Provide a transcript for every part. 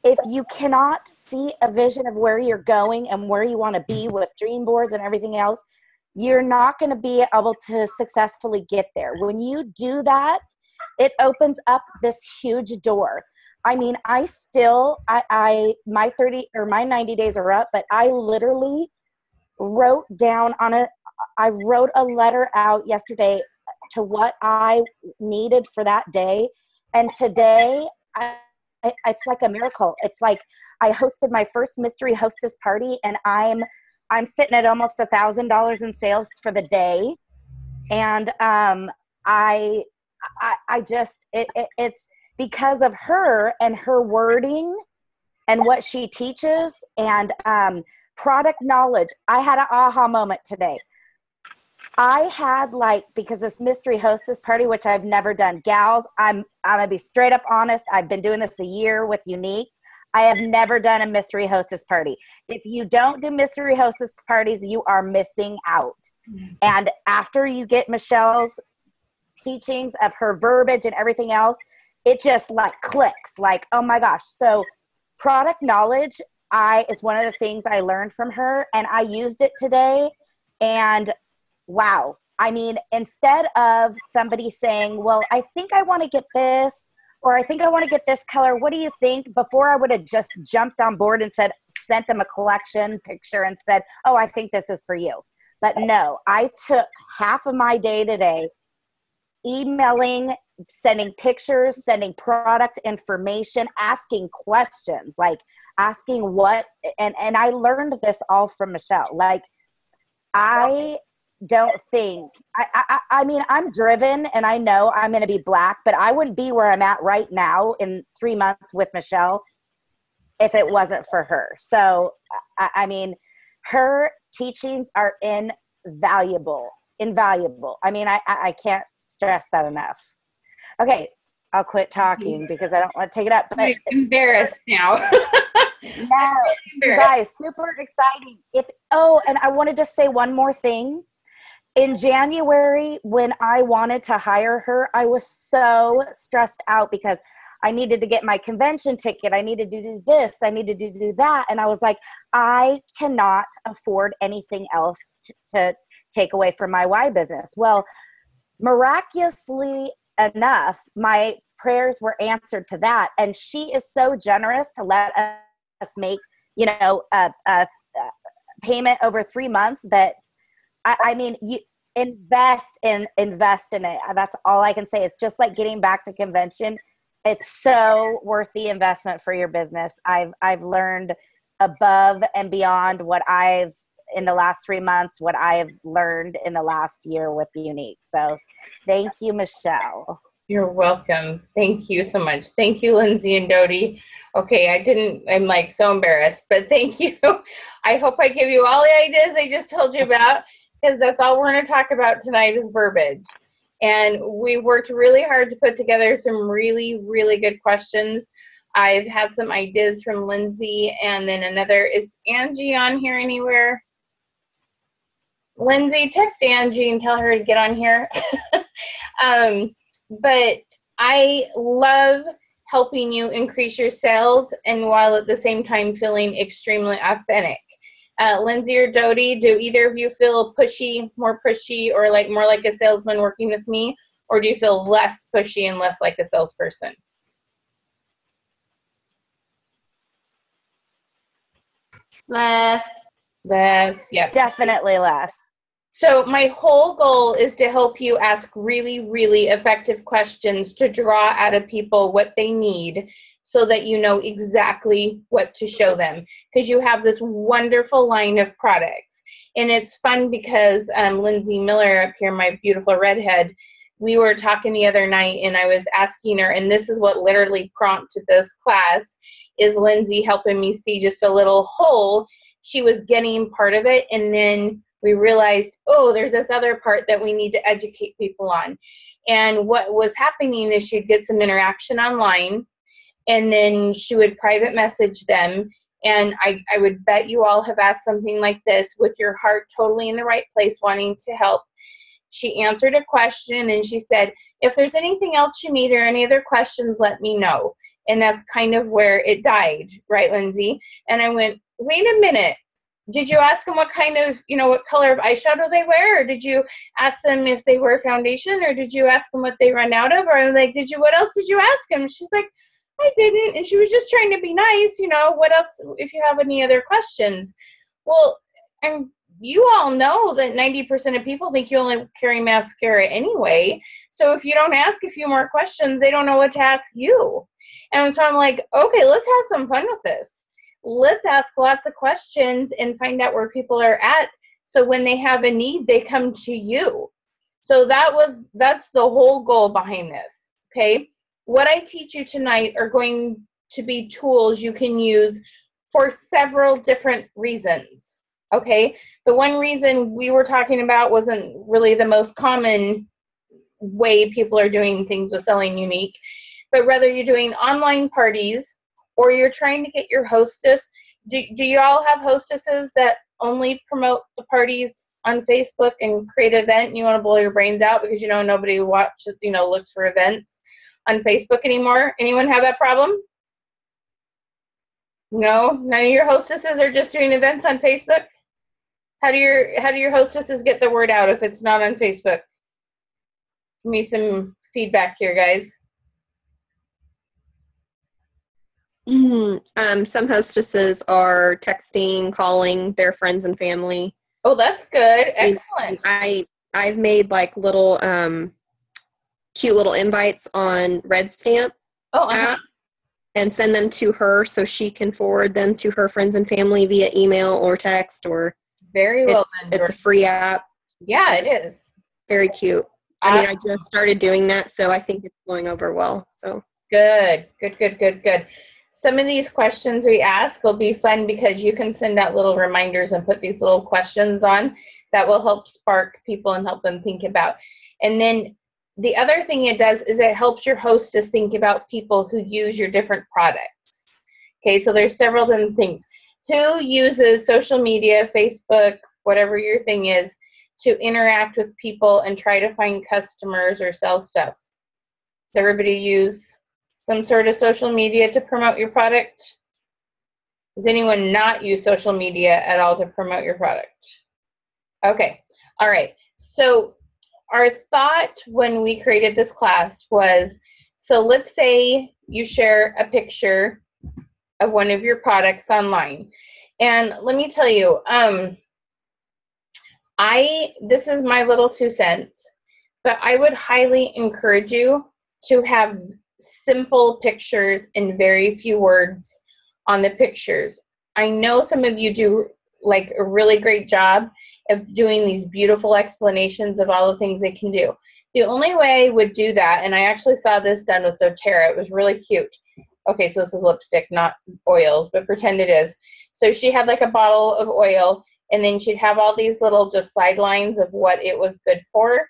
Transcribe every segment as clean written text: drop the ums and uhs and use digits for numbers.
if you cannot see a vision of where you're going and where you want to be with dream boards and everything else, you're not going to be able to successfully get there. When you do that, it opens up this huge door. I mean, my 30 or my 90 days are up, but I literally wrote a letter out yesterday to what I needed for that day. And today, it's like a miracle. It's like I hosted my first mystery hostess party, and I'm sitting at almost $1,000 in sales for the day. And it's because of her and her wording and what she teaches and product knowledge. I had an aha moment today. I had because this mystery hostess party, which I've never done, gals, I'm gonna be straight up honest. I've been doing this a year with Younique. I have never done a mystery hostess party. If you don't do mystery hostess parties, you are missing out. Mm-hmm. And after you get Michelle's teachings of her verbiage and everything else, it just clicks, oh my gosh. So product knowledge is one of the things I learned from her, and I used it today. And wow. I mean, instead of somebody saying, well, I think I want to get this, or I think I want to get this color, what do you think? Before I would have just jumped on board and sent them a collection picture and said, oh, I think this is for you. But no, I took half of my day today emailing, sending pictures, sending product information, asking questions, asking what, and I learned this all from Michelle. I don't think, I mean, I'm driven and I know I'm going to be black, but I wouldn't be where I'm at right now in 3 months with Michelle if it wasn't for her. So, I mean, her teachings are invaluable. I mean, I can't stress that enough. Okay, I'll quit talking because I don't want to take it up. But I'm embarrassed now. No, you guys, super exciting. And I want to just say one more thing. In January, when I wanted to hire her, I was so stressed out because I needed to get my convention ticket. I needed to do this. I needed to do that. And I was like, I cannot afford anything else to take away from my Y business. Well, miraculously enough, my prayers were answered to that. And she is so generous to let us make, a payment over 3 months that, I mean, you invest in it. That's all I can say. It's just like getting back to convention. It's so worth the investment for your business. I've learned above and beyond in the last 3 months, what I've learned in the last year with Younique. So thank you, Michelle. You're welcome. Thank you so much. Thank you, Lindsay and Dodie. Okay, I'm so embarrassed, but thank you. I hope I give you all the ideas I just told you about, because that's all we're going to talk about tonight is verbiage. And we worked really hard to put together some really, really good questions. I've had some ideas from Lindsay, and then another. Is Angie on here anywhere? Lindsay, text Angie and tell her to get on here. But I love helping you increase your sales, and while at the same time feeling extremely authentic. Lindsay or Dodie, do either of you feel more pushy, or more like a salesman working with me, or do you feel less pushy and less like a salesperson? Less. Yep. Definitely less. So my whole goal is to help you ask really, really effective questions to draw out of people what they need, so that you know exactly what to show them, because you have this wonderful line of products. And it's fun because Lindsay Miller up here, my beautiful redhead, we were talking the other night, and I was asking her, and this is what literally prompted this class, is Lindsay helping me see just a little hole. She was getting part of it, and then we realized, oh, there's this other part that we need to educate people on. And what was happening is she'd get some interaction online, and then she would private message them. And I would bet you all have asked something like this, with your heart totally in the right place, wanting to help. She answered a question, and she said, if there's anything else you need or any other questions, let me know. And that's kind of where it died, right, Lindsay? And I went, wait a minute. Did you ask them what kind of, what color of eyeshadow they wear? Or did you ask them if they wear foundation? Or did you ask them what they run out of? Or I'm like, what else did you ask them? She's like, I didn't. And she was just trying to be nice. What else, if you have any other questions? Well, and you all know that 90% of people think you only carry mascara anyway. So if you don't ask a few more questions, they don't know what to ask you. And so I'm like, okay, let's have some fun with this. Let's ask lots of questions and find out where people are at. So when they have a need, they come to you. So that's the whole goal behind this. Okay. What I teach you tonight are going to be tools you can use for several different reasons. Okay. The one reason we were talking about wasn't really the most common way people are doing things with selling Younique, but whether you're doing online parties or you're trying to get your hostess. Do you all have hostesses that only promote the parties on Facebook and create an event and you want to blow your brains out because nobody watches, looks for events on Facebook anymore? Anyone have that problem? No? None of your hostesses are just doing events on Facebook? How do your hostesses get the word out if it's not on Facebook? Give me some feedback here, guys. Some hostesses are texting, calling their friends and family. Oh, that's good. Excellent. I've made like little cute little invites on Red Stamp app and send them to her so she can forward them to her friends and family via email or text or very well. It's a free app. Yeah, it is. Very cute. I just started doing that, so I think it's going over well. So good. Some of these questions we ask will be fun because you can send out little reminders and put these little questions on that will help spark people and help them think about. And then the other thing it does is it helps your hostess think about people who use your different products. Okay, so there's several different things. Who uses social media, Facebook, whatever your thing is, to interact with people and try to find customers or sell stuff? Does everybody use some sort of social media to promote your product? Does anyone not use social media at all to promote your product? Okay, all right. So our thought when we created this class was, so let's say you share a picture of one of your products online. And let me tell you, this is my little 2 cents, but I would highly encourage you to have simple pictures and very few words on the pictures. I know some of you do like a really great job of doing these beautiful explanations of all the things they can do. The only way I would do that, and I actually saw this done with doTERRA, it was really cute. Okay, so this is lipstick, not oils, but pretend it is. So she had like a bottle of oil, and then she'd have all these little just sidelines of what it was good for.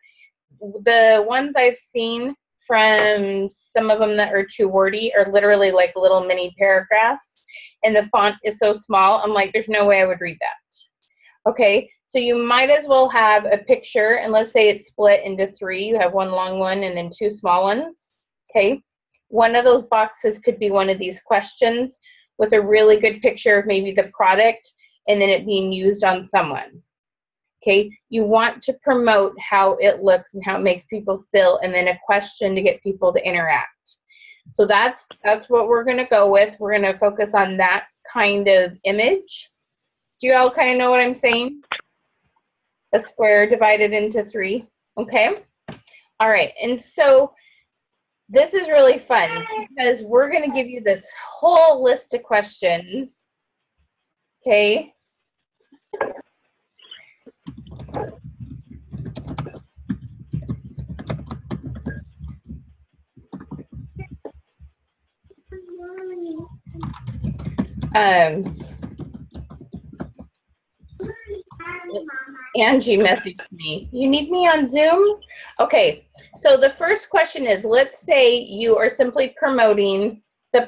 The ones I've seen from some of them that are too wordy are literally like little mini paragraphs, and the font is so small, I'm like, there's no way I would read that. Okay, so you might as well have a picture, and let's say it's split into 3. You have one long one and then 2 small ones. Okay, one of those boxes could be one of these questions with a really good picture of maybe the product and then it being used on someone. Okay, you want to promote how it looks and how it makes people feel, and then a question to get people to interact. So that's what we're going to go with. We're going to focus on that kind of image. Do you all kind of know what I'm saying? A square divided into 3. Okay. All right. And so this is really fun because we're going to give you this whole list of questions. Okay. Angie messaged me. You need me on Zoom? Okay, so the first question is, let's say you are simply promoting a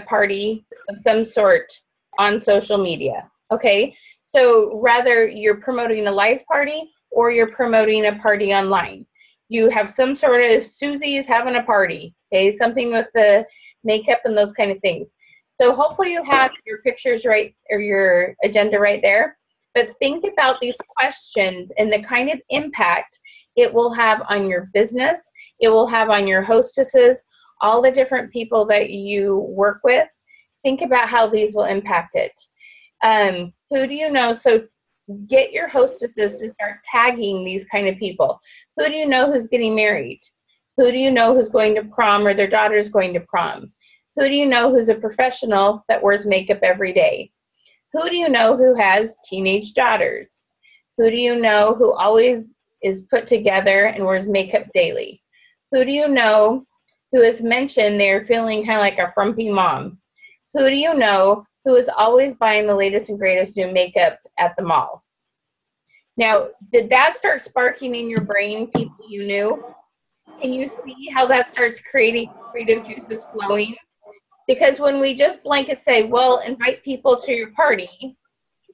party of some sort on social media. Okay, so rather you're promoting a live party or you're promoting a party online. You have some sort of Susie's having a party, okay, something with the makeup and those kind of things. So hopefully you have your pictures right, or your agenda right there. But think about these questions and the kind of impact it will have on your business. It will have on your hostesses, all the different people that you work with. Think about how these will impact it. Who do you know? So get your hostesses to start tagging these kind of people. Who do you know who's getting married? Who do you know who's going to prom, or their daughter's going to prom? Who do you know who's a professional that wears makeup every day? Who do you know who has teenage daughters? Who do you know who always is put together and wears makeup daily? Who do you know who has mentioned they're feeling kind of like a frumpy mom? Who do you know who is always buying the latest and greatest new makeup at the mall? Now, did that start sparking in your brain people you knew? Can you see how that starts creating creative juices flowing? Because when we just blanket say, well, invite people to your party.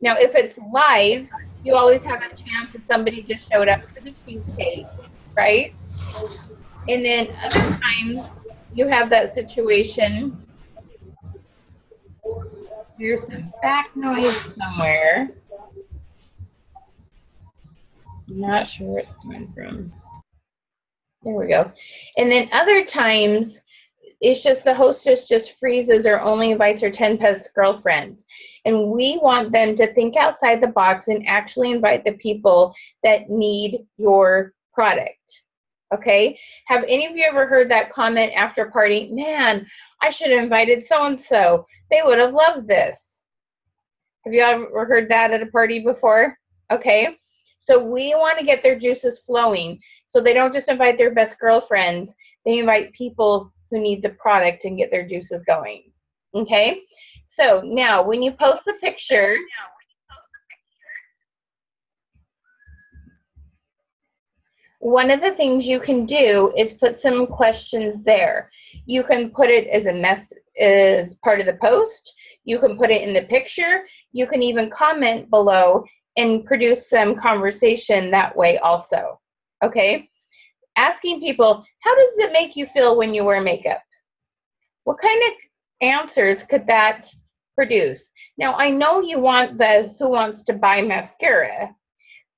Now, if it's live, you always have a chance that somebody just showed up for the cheesecake, right? And then other times you have that situation. There's some back noise somewhere. I'm not sure where it's coming from. There we go. And then other times, it's just the hostess just freezes or only invites her 10 best girlfriends. And we want them to think outside the box and actually invite the people that need your product. Okay? Have any of you ever heard that comment after a party? Man, I should have invited so-and-so. They would have loved this. Have you ever heard that at a party before? Okay. So we want to get their juices flowing. So they don't just invite their best girlfriends. They invite people who need the product and get their juices going. Okay? So now when you post the picture, one of the things you can do is put some questions there. You can put it as as part of the post. You can put it in the picture. You can even comment below and produce some conversation that way also. Okay? Asking people, how does it make you feel when you wear makeup? What kind of answers could that produce? Now, I know you want the who wants to buy mascara,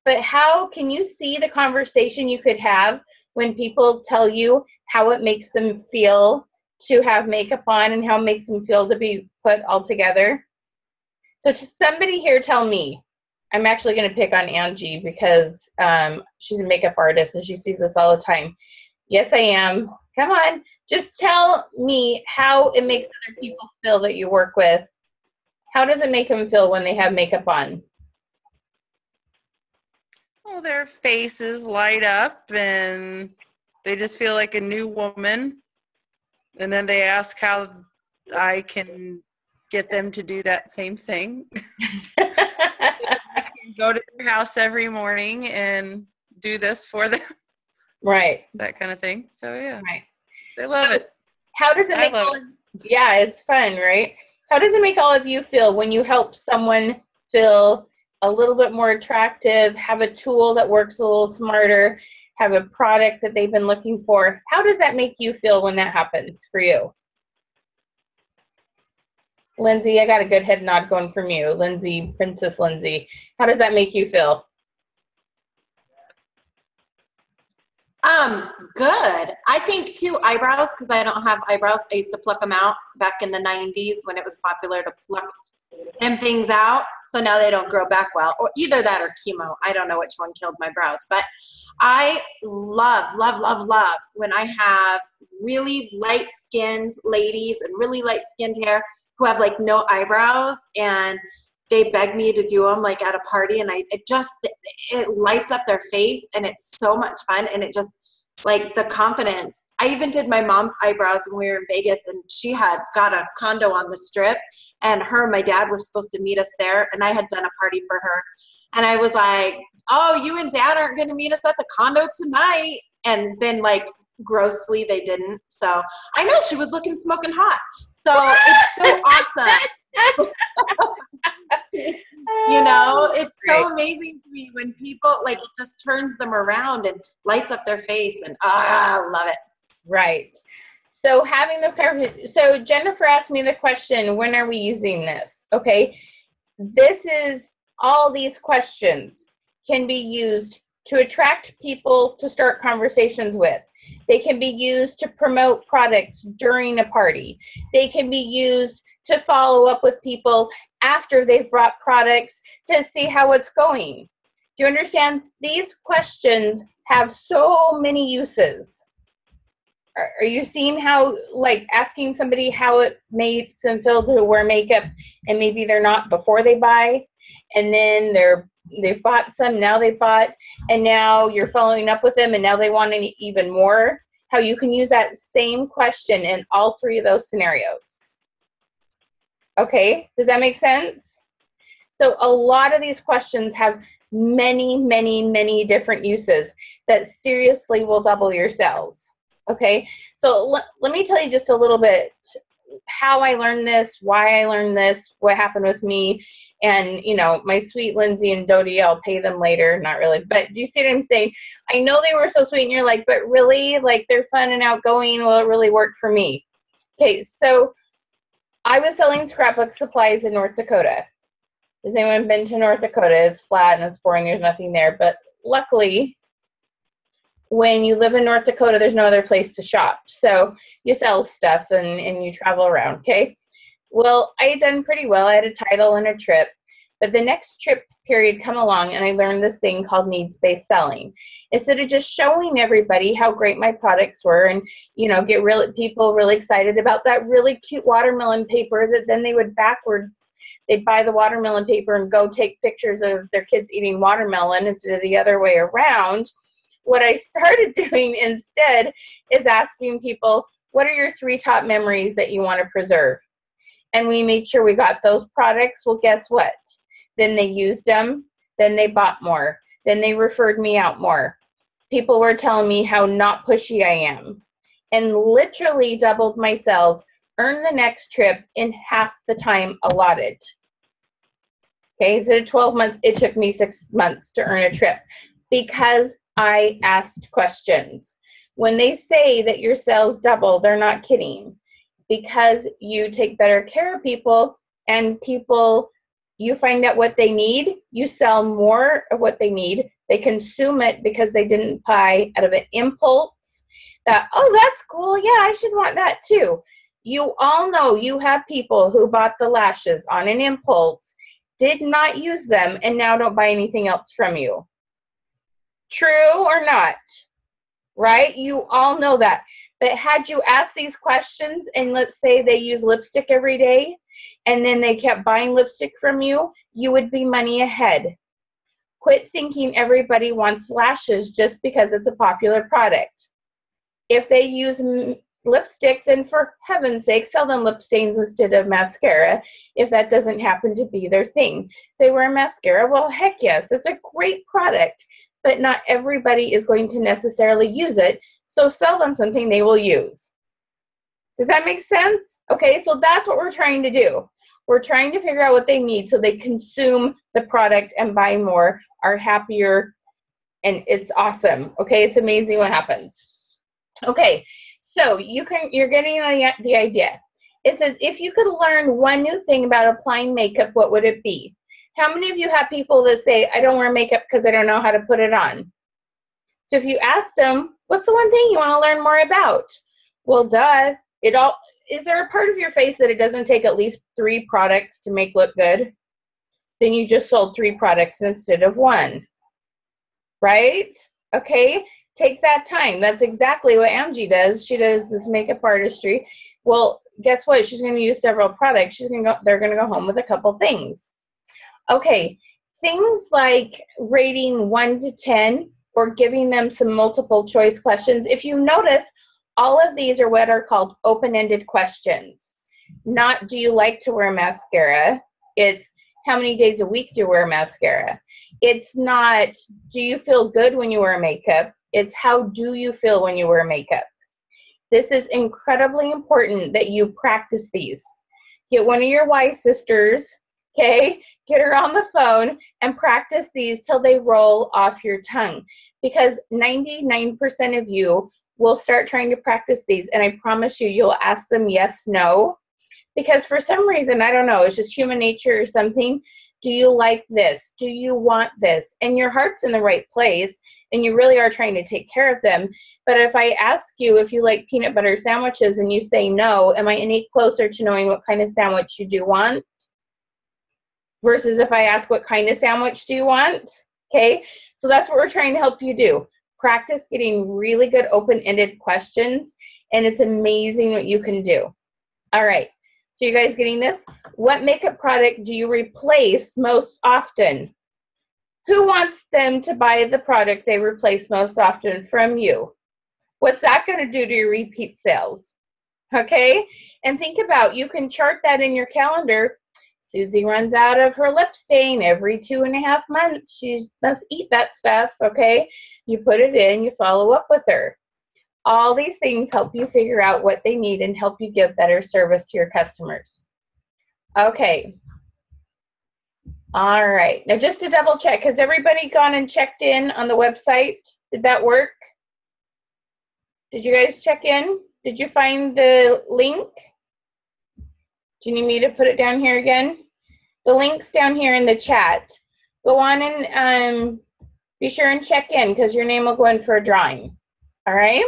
but how can you see the conversation you could have when people tell you how it makes them feel to have makeup on and how it makes them feel to be put all together? So just somebody here tell me. I'm actually going to pick on Angie because she's a makeup artist and she sees this all the time. Yes, I am. Come on. Just tell me how it makes other people feel that you work with. How does it make them feel when they have makeup on? Well, their faces light up and they just feel like a new woman. And then they ask how I can get them to do that same thing. Go to their house every morning and do this for them. Right. That kind of thing. So yeah. Right. They love it. How does it make yeah, it's fun, right? How does it make all of you feel when you help someone feel a little bit more attractive, have a tool that works a little smarter, have a product that they've been looking for? How does that make you feel when that happens for you? Lindsay, I got a good head nod going from you. Lindsay, Princess Lindsay. How does that make you feel? Good. I think too, eyebrows, because I don't have eyebrows. I used to pluck them out back in the 90s when it was popular to pluck them things out. So now they don't grow back well, or either that or chemo. I don't know which one killed my brows, but I love when I have really light-skinned ladies and really light-skinned hair who have like no eyebrows, and they beg me to do them like at a party, and it lights up their face, and it's so much fun, and it just like the confidence. I even did my mom's eyebrows when we were in Vegas, and she had got a condo on the Strip, and her and my dad were supposed to meet us there, and I had done a party for her, and I was like, oh, you and dad aren't going to meet us at the condo tonight, and then like grossly they didn't. So I know she was looking smoking hot. So it's so awesome. You know, it's so amazing to me when people, like, it just turns them around and lights up their face, and I love it. Right. So having this conversation, so Jennifer asked me the question, when are we using this? Okay, this is, all these questions can be used to attract people to start conversations with. They can be used to promote products during a party. They can be used to follow up with people after they've brought products to see how it's going. Do you understand? These questions have so many uses. Are you seeing how, like, asking somebody how it makes them feel to wear makeup and maybe they're not before they buy, and then they've bought some, now they've bought, and now you're following up with them and now they want even more? How you can use that same question in all three of those scenarios. Okay, does that make sense? So a lot of these questions have many, many, many different uses that seriously will double your sales. Okay, so let me tell you just a little bit how I learned this, why I learned this, what happened with me, and, you know, my sweet Lindsay and Dodie, I'll pay them later, not really, but do you see what I'm saying? I know they were so sweet, and you're like, but really, like, they're fun and outgoing, well, it really worked for me. Okay, so I was selling scrapbook supplies in North Dakota. Has anyone been to North Dakota? It's flat and it's boring, there's nothing there, but luckily, when you live in North Dakota, there's no other place to shop. So you sell stuff and you travel around, okay? Well, I had done pretty well. I had a title and a trip. But the next trip period come along and I learned this thing called needs-based selling. Instead of just showing everybody how great my products were and, you know, get people really excited about that really cute watermelon paper that then they would backwards, they'd buy the watermelon paper and go take pictures of their kids eating watermelon instead of the other way around. What I started doing instead is asking people, what are your 3 top memories that you want to preserve? And we made sure we got those products. Well, guess what? Then they used them. Then they bought more. Then they referred me out more. People were telling me how not pushy I am, and literally doubled my sales, earned the next trip in half the time allotted. Okay, instead of 12 months, it took me 6 months to earn a trip because I asked questions. When they say that your sales double, they're not kidding, because you take better care of people, and people, you find out what they need, you sell more of what they need, they consume it because they didn't buy out of an impulse that, oh, that's cool, yeah, I should want that too. You all know you have people who bought the lashes on an impulse, did not use them, and now don't buy anything else from you. True or not? Right? You all know that. But had you asked these questions, and let's say they use lipstick every day, and then they kept buying lipstick from you, you would be money ahead. Quit thinking everybody wants lashes just because it's a popular product. If they use lipstick, then for heaven's sake, sell them lip stains instead of mascara, if that doesn't happen to be their thing. If they wear mascara, well, heck yes, it's a great product, but not everybody is going to necessarily use it, so sell them something they will use. Does that make sense? Okay, so that's what we're trying to do. We're trying to figure out what they need so they consume the product and buy more, are happier, and it's awesome. Okay, it's amazing what happens. Okay, so you're getting the idea. It says, if you could learn one new thing about applying makeup, what would it be? How many of you have people that say, I don't wear makeup because I don't know how to put it on? So if you ask them, what's the one thing you want to learn more about? Well, duh. Is there a part of your face that it doesn't take at least 3 products to make look good? Then you just sold 3 products instead of 1. Right? Okay, take that time. That's exactly what Angie does. She does this makeup artistry. Well, guess what? She's going to use several products. They're going to go home with a couple things. Okay, things like rating 1 to 10 or giving them some multiple choice questions. If you notice, all of these are what are called open-ended questions. Not, do you like to wear mascara? It's, how many days a week do you wear mascara? It's not, do you feel good when you wear makeup? It's, how do you feel when you wear makeup? This is incredibly important that you practice these. Get one of your wise sisters, okay? Get her on the phone and practice these till they roll off your tongue. Because 99% of you we'll start trying to practice these. And I promise you, you'll ask them yes, no. Because for some reason, I don't know, it's just human nature or something. Do you like this? Do you want this? And your heart's in the right place, and you really are trying to take care of them. But if I ask you if you like peanut butter sandwiches and you say no, am I any closer to knowing what kind of sandwich you do want? Versus if I ask what kind of sandwich do you want? Okay, so that's what we're trying to help you do. Practice getting really good open-ended questions, and it's amazing what you can do. All right. So you guys getting this? What makeup product do you replace most often? Who wants them to buy the product they replace most often from you? What's that going to do to your repeat sales? Okay? And think about, you can chart that in your calendar. Susie runs out of her lip stain every 2.5 months. She must eat that stuff, okay? You put it in, you follow up with her. All these things help you figure out what they need and help you give better service to your customers. Okay. All right. Now just to double check, has everybody gone and checked in on the website? Did that work? Did you guys check in? Did you find the link? Do you need me to put it down here again? The link's down here in the chat. Go on and be sure and check in because your name will go in for a drawing. All right?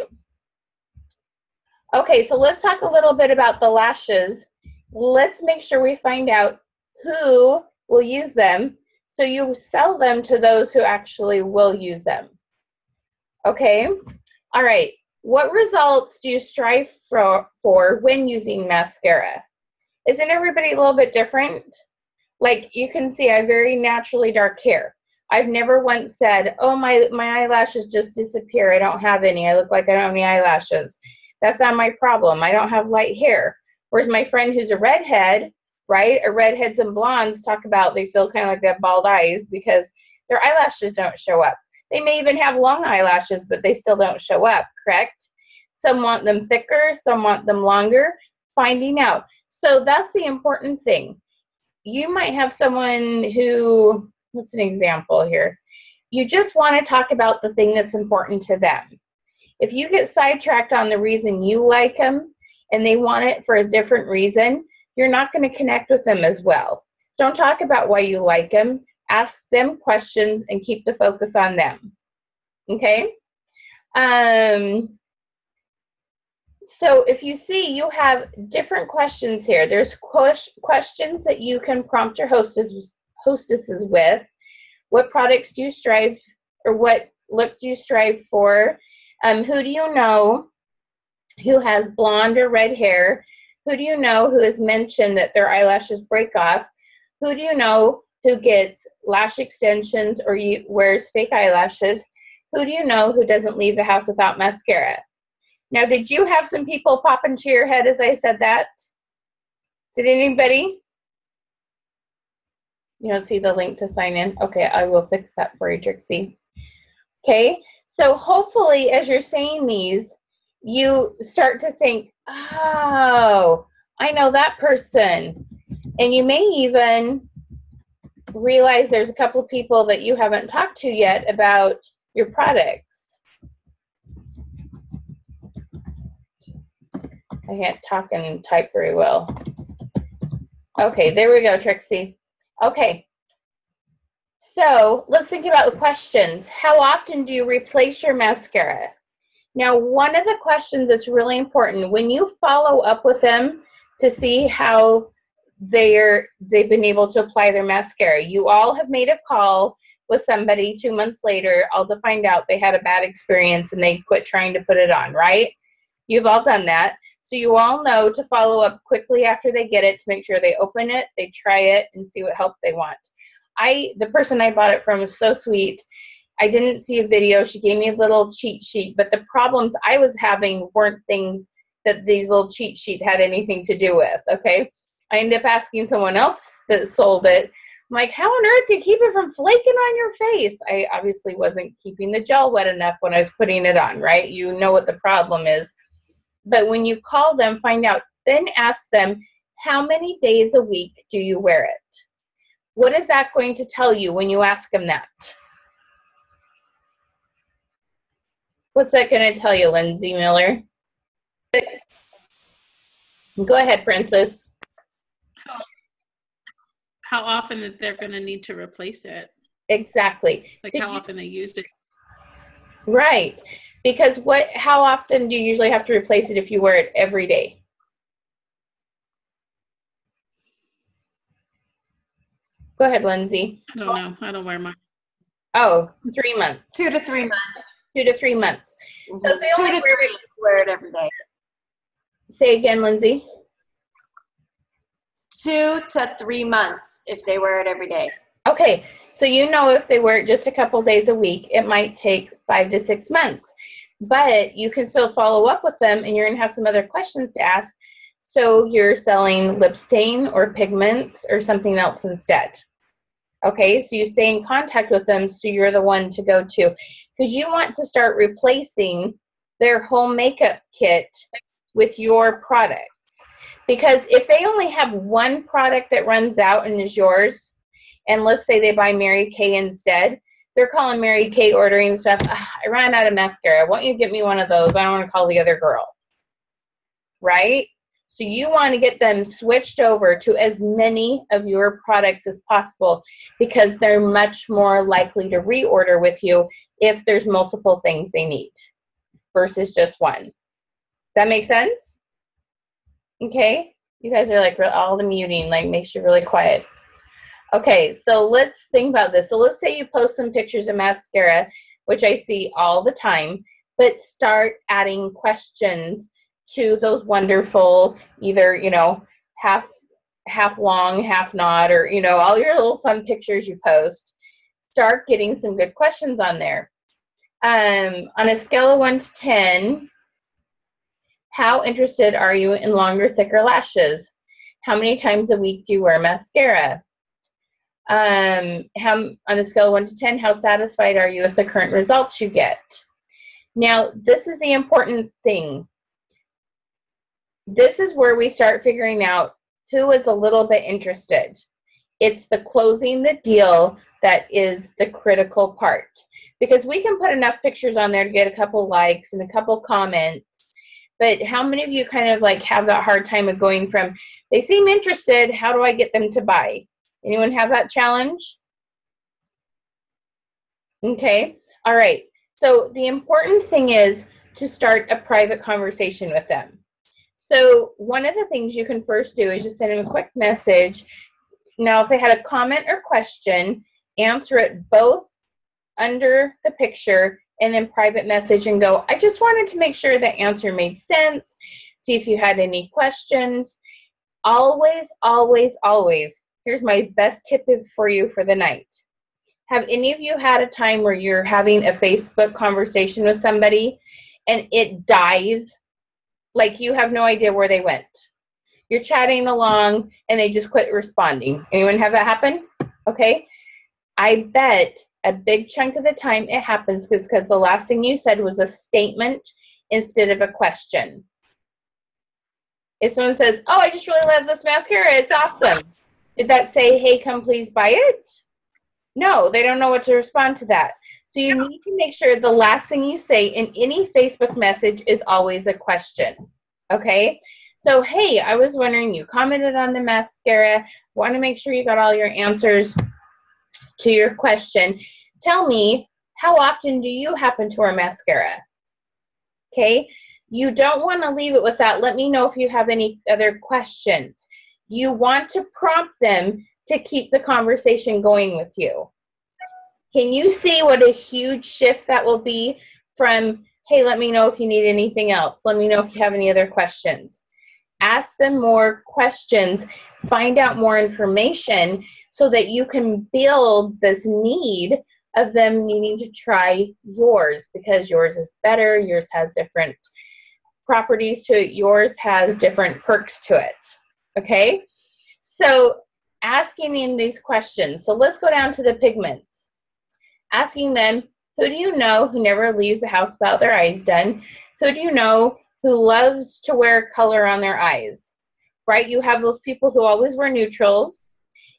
Okay, so let's talk a little bit about the lashes. Let's make sure we find out who will use them so you sell them to those who actually will use them. Okay? All right. What results do you strive for when using mascara? Isn't everybody a little bit different? Like you can see I have very naturally dark hair. I've never once said, oh, my eyelashes just disappear. I don't have any. I look like I don't have any eyelashes. That's not my problem. I don't have light hair. Whereas my friend who's a redhead, right? Or redheads and blondes talk about they feel kind of like they have bald eyes because their eyelashes don't show up. They may even have long eyelashes, but they still don't show up, correct? Some want them thicker, some want them longer. Finding out. So that's the important thing. You might have someone who, what's an example here? You just want to talk about the thing that's important to them. If you get sidetracked on the reason you like them and they want it for a different reason, you're not going to connect with them as well. Don't talk about why you like them. Ask them questions and keep the focus on them. Okay? So if you see, you have different questions here. There's questions that you can prompt your hostesses with. What products do you strive, or what look do you strive for? Who do you know who has blonde or red hair? Who do you know who has mentioned that their eyelashes break off? Who do you know who gets lash extensions or wears fake eyelashes? Who do you know who doesn't leave the house without mascara? Now, did you have some people pop into your head as I said that? Did anybody? You don't see the link to sign in? Okay, I will fix that for you, Trixie. Okay, so hopefully as you're saying these, you start to think, oh, I know that person. And you may even realize there's a couple of people that you haven't talked to yet about your products. I can't talk and type very well. Okay, there we go, Trixie. Okay, so let's think about the questions. How often do you replace your mascara? Now, one of the questions that's really important, when you follow up with them to see how they've been able to apply their mascara, you all have made a call with somebody 2 months later, all to find out they had a bad experience and they quit trying to put it on, right? You've all done that. So you all know to follow up quickly after they get it to make sure they open it, they try it, and see what help they want. The person I bought it from was so sweet. I didn't see a video. She gave me a little cheat sheet, but the problems I was having weren't things that these little cheat sheet had anything to do with, okay? I ended up asking someone else that sold it. I'm like, how on earth do you keep it from flaking on your face? I obviously wasn't keeping the gel wet enough when I was putting it on, right? You know what the problem is. But when you call them, find out, then ask them, how many days a week do you wear it? What is that going to tell you when you ask them that? What's that going to tell you, Lindsay Miller? Go ahead, Princess. How often that they're going to need to replace it. Exactly. Like how often they used it. Right. Because how often do you usually have to replace it if you wear it every day? Go ahead, Lindsay. I don't know. I don't wear mine. Oh, 3 months. 2 to 3 months. 2 to 3 months. Mm-hmm. So they 2 to 3 wear it every day. Say again, Lindsay. 2 to 3 months if they wear it every day. Okay, so you know if they wear it just a couple days a week, it might take 5 to 6 months. But you can still follow up with them, and you're going to have some other questions to ask. So you're selling lip stain or pigments or something else instead. Okay, so you stay in contact with them, so you're the one to go to. Because you want to start replacing their whole makeup kit with your products. Because if they only have one product that runs out and is yours, and let's say they buy Mary Kay instead, they're calling Mary Kay ordering stuff. I ran out of mascara. Why don't you get me one of those? I don't want to call the other girl. Right? So you want to get them switched over to as many of your products as possible because they're much more likely to reorder with you if there's multiple things they need versus just one. Does that make sense? Okay. You guys are like all the muting, like makes you really quiet. Okay, so let's think about this. So let's say you post some pictures of mascara, which I see all the time, but start adding questions to those wonderful, either, half long, half not, or, all your little fun pictures you post. Start getting some good questions on there. On a scale of 1 to 10, how interested are you in longer, thicker lashes? How many times a week do you wear mascara? On a scale of 1 to 10, how satisfied are you with the current results you get? Now, this is the important thing. This is where we start figuring out who is a little bit interested. It's the closing the deal that is the critical part. Because we can put enough pictures on there to get a couple likes and a couple comments. But how many of you kind of like have that hard time of going from, they seem interested, how do I get them to buy? Anyone have that challenge? Okay. All right. So the important thing is to start a private conversation with them. So one of the things you can first do is just send them a quick message. Now, if they had a comment or question, answer it both under the picture and then private message and go, I just wanted to make sure the answer made sense. See if you had any questions. Always, always, always. Here's my best tip for you for the night. Have any of you had a time where you're having a Facebook conversation with somebody and it dies? Like you have no idea where they went. You're chatting along and they just quit responding. Anyone have that happen? Okay. I bet a big chunk of the time it happens because the last thing you said was a statement instead of a question. If someone says, oh, I just really love this mascara, it's awesome. Did that say, hey, come please buy it? No, they don't know what to respond to that. So you need to make sure the last thing you say in any Facebook message is always a question, okay? So, hey, I was wondering, you commented on the mascara. Want to make sure you got all your answers to your question. Tell me, how often do you happen to wear mascara? Okay? You don't want to leave it with that. Let me know if you have any other questions. You want to prompt them to keep the conversation going with you. Can you see what a huge shift that will be from, hey, let me know if you need anything else. Let me know if you have any other questions. Ask them more questions. Find out more information so that you can build this need of them needing to try yours because yours is better. Yours has different properties to it. Yours has different perks to it. Okay? So asking in these questions. So let's go down to the pigments. Asking them, who do you know who never leaves the house without their eyes done? Who do you know who loves to wear color on their eyes? Right? You have those people who always wear neutrals.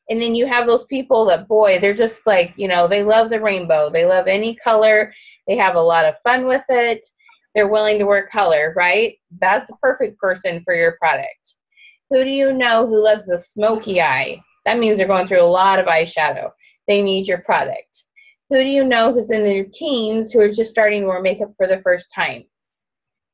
And then you have those people that, boy, they're just like, they love the rainbow. They love any color. They have a lot of fun with it. They're willing to wear color, right? That's the perfect person for your product. Who do you know who loves the smoky eye? That means they're going through a lot of eyeshadow. They need your product. Who do you know who's in their teens who are just starting to wear makeup for the first time?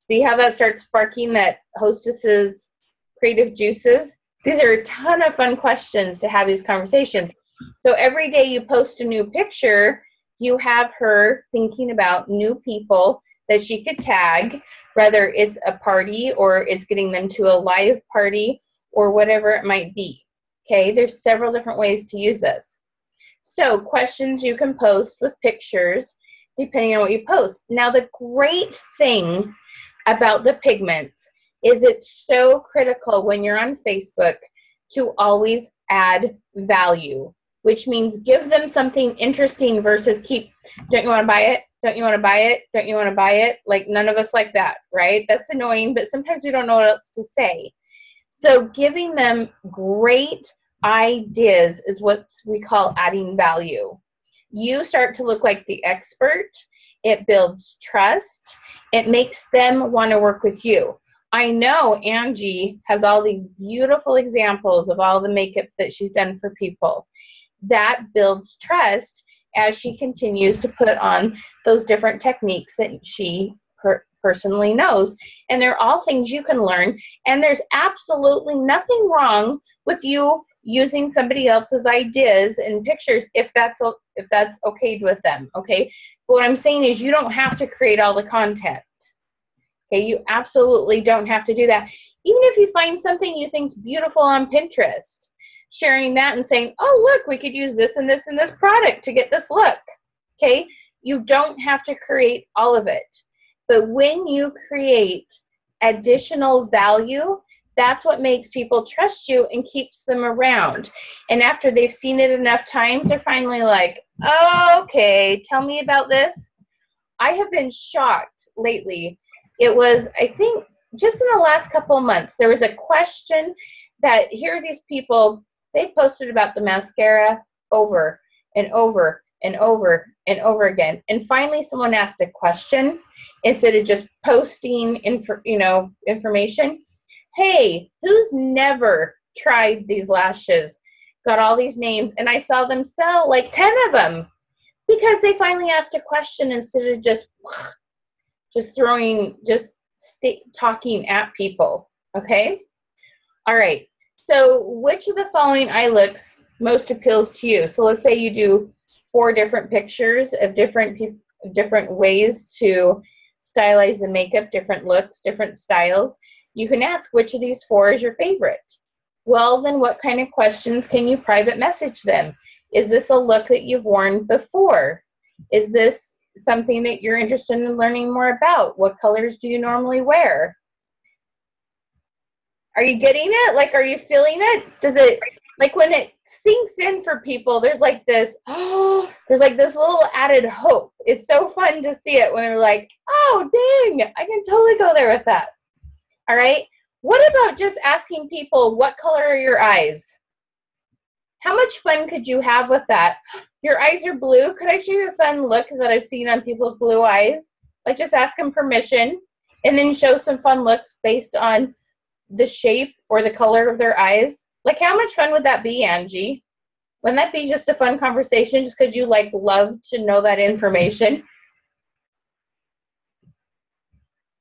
See how that starts sparking that hostess's creative juices? These are a ton of fun questions to have these conversations. So every day you post a new picture, you have her thinking about new people that she could tag, whether it's a party or it's getting them to a live party or whatever it might be. Okay, there's several different ways to use this. So questions you can post with pictures depending on what you post. Now the great thing about the pigments is it's so critical when you're on Facebook to always add value, which means give them something interesting versus keep, don't you want to buy it? Don't you want to buy it? Don't you want to buy it? Like none of us like that, right? That's annoying, but sometimes we don't know what else to say. So giving them great ideas is what we call adding value. You start to look like the expert. It builds trust. It makes them want to work with you. I know Angie has all these beautiful examples of all the makeup that she's done for people. That builds trust as she continues to put on those different techniques that she personally knows. And they're all things you can learn. And there's absolutely nothing wrong with you using somebody else's ideas and pictures if that's okay with them, okay? But what I'm saying is you don't have to create all the content. Okay, you absolutely don't have to do that. Even if you find something you think's beautiful on Pinterest, sharing that and saying, oh, look, we could use this and this and this product to get this look, okay? You don't have to create all of it. But when you create additional value, that's what makes people trust you and keeps them around. And after they've seen it enough times, they're finally like, oh, okay, tell me about this. I have been shocked lately. It was, I think, just in the last couple of months, there was a question that here are these people, they posted about the mascara over and over and over and over again. And finally, someone asked a question instead of just posting information. Hey, who's never tried these lashes? Got all these names, and I saw them sell like 10 of them because they finally asked a question instead of just talking at people. Okay? All right. So which of the following eye looks most appeals to you? So let's say you do 4 different pictures of different ways to stylize the makeup, different looks, different styles. You can ask which of these 4 is your favorite. Well, then what kind of questions can you private message them? Is this a look that you've worn before? Is this something that you're interested in learning more about? What colors do you normally wear? Are you getting it? Like, are you feeling it? Does it, like when it sinks in for people, there's like this, there's like this little added hope. It's so fun to see it when they're like, oh, dang, I can totally go there with that. All right. What about just asking people, what color are your eyes? How much fun could you have with that? Your eyes are blue. Could I show you a fun look that I've seen on people with blue eyes? Like just ask them permission and then show some fun looks based on the shape or the color of their eyes. Like how much fun would that be, Angie? Wouldn't that be just a fun conversation just because you like love to know that information?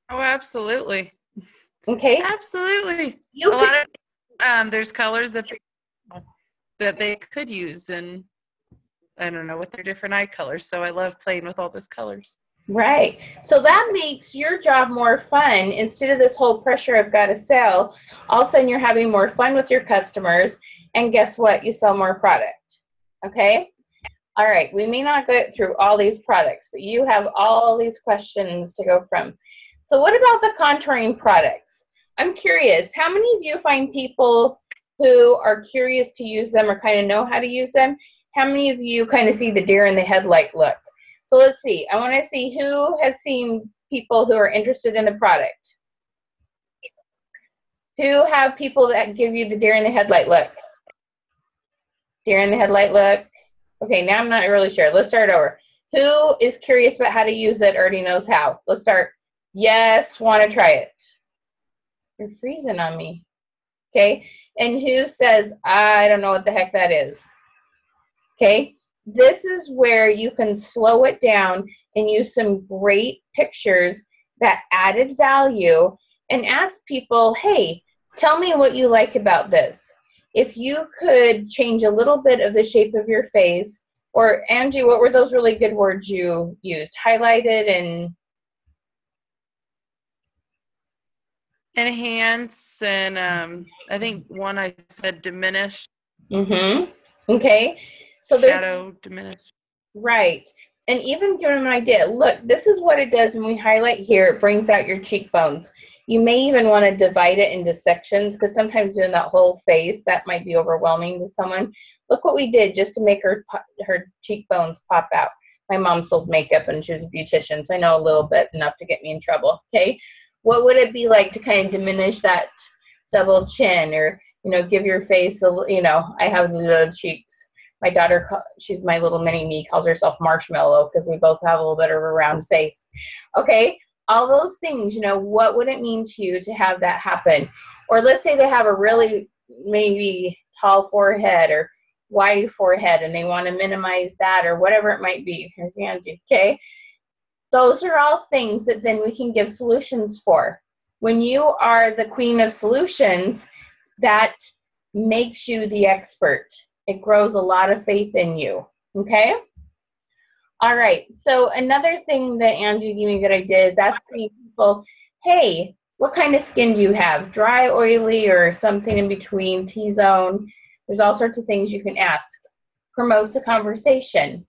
Oh, absolutely. Okay. Absolutely. There's colors that they could use, and I don't know what their different eye colors. So I love playing with all those colors. Right. So that makes your job more fun. Instead of this whole pressure of got to sell, all of a sudden you're having more fun with your customers. And guess what? You sell more product. Okay. All right. We may not go through all these products, but you have all these questions to go from. So what about the contouring products? I'm curious, how many of you find people who are curious to use them or kind of know how to use them? How many of you kind of see the deer in the headlight look? So let's see. I want to see who has seen people who are interested in the product. Who have people that give you the deer in the headlight look? Deer in the headlight look. Okay, now I'm not really sure. Let's start over. Who is curious about how to use it, already knows how? Let's start. Yes, want to try it. You're freezing on me. Okay. And who says, I don't know what the heck that is? Okay. This is where you can slow it down and use some great pictures that added value and ask people, hey, tell me what you like about this. If you could change a little bit of the shape of your face, or Angie, what were those really good words you used? Highlighted and enhance, and I think one I said diminish. Mm-hmm. Okay. So shadow diminish. Right. And even give them an idea. Look, this is what it does when we highlight here. It brings out your cheekbones. You may even want to divide it into sections, because sometimes doing that whole face, that might be overwhelming to someone. Look what we did just to make her cheekbones pop out. My mom sold makeup and she was a beautician, so I know a little bit, enough to get me in trouble. Okay. What would it be like to kind of diminish that double chin, or, you know, give your face a, you know, I have little cheeks. My daughter, she's my little mini me, calls herself Marshmallow, because we both have a little bit of a round face. Okay, all those things, you know, what would it mean to you to have that happen? Or let's say they have a really maybe tall forehead or wide forehead, and they want to minimize that, or whatever it might be. Here's Angie. Okay, those are all things that then we can give solutions for. When you are the queen of solutions, that makes you the expert. It grows a lot of faith in you, okay? All right, so another thing that Angie gave me a good idea is asking people, hey, what kind of skin do you have? Dry, oily, or something in between, T-zone? There's all sorts of things you can ask. Promotes a conversation.